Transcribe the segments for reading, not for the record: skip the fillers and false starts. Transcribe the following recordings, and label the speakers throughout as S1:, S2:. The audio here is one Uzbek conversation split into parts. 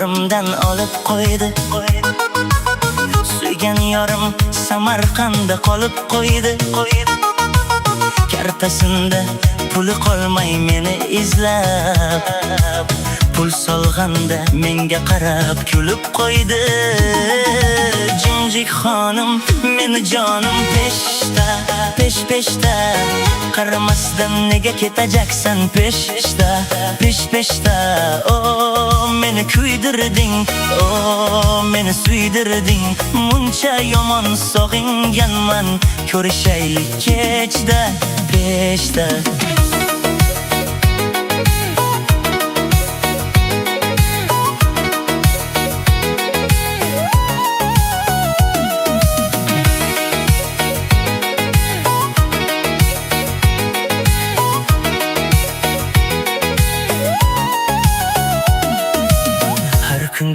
S1: yorimdan olib qo'ydi. Suygan yorim Samarqandda qolib qo'ydi. Kartasinda puli qolmay meni izlab, pul solganda menga qarab kulib qo'ydi. Jinjik xonim meni jonim peshda, pesh-peshda, qaramasdan nega ketajaksan peshda, pesh-peshda. O meni kuydirding, o meni suydirding, muncha yomon sog'inganman, ko'rishaylik kechda, peshda.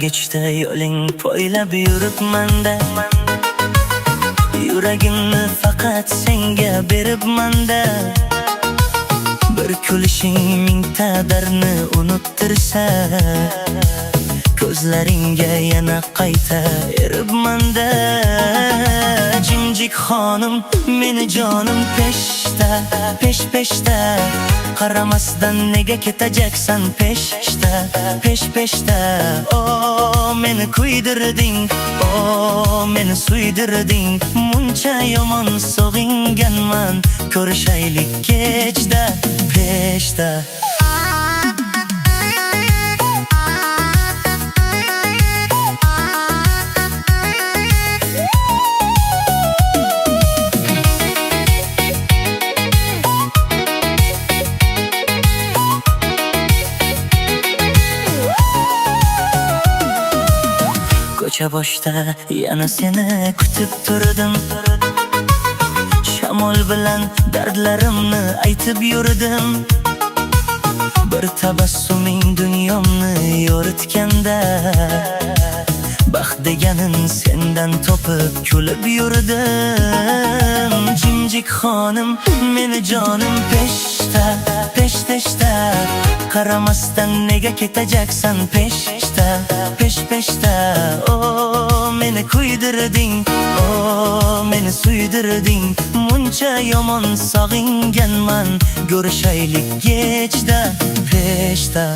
S1: Kechda yo'ling poylab yuribman-da, yuragimni faqat senga beribman-da. Bir kulishing mingta dardni unuttirsa, ko'zlaringga yana qayta eribman-da. Jinjik xonim meni jonim peshda, pesh-peshda, qaramasdan nega ketajaksan peshda, pesh-peshda. O meni kuydirding, o meni suydirding, muncha yomon sog'inganman, ko'rishaylik kechda, peshda. Ko'cha boshda yana seni kutib turdim, shamol bilan dardlarimni aytib yurdim. Bir tabassuming dunyomni yoritganda, baxt deganin sendan topib kulib yurdim. Jinjik xonim meni jonim peshda, pesh-peshda, qaramasdan nega ketajaksan peshda, pesh-peshda. O meni kuydirding, o meni suydirding, muncha yomon sog'inganman, ko'rishaylik kechda, peshda.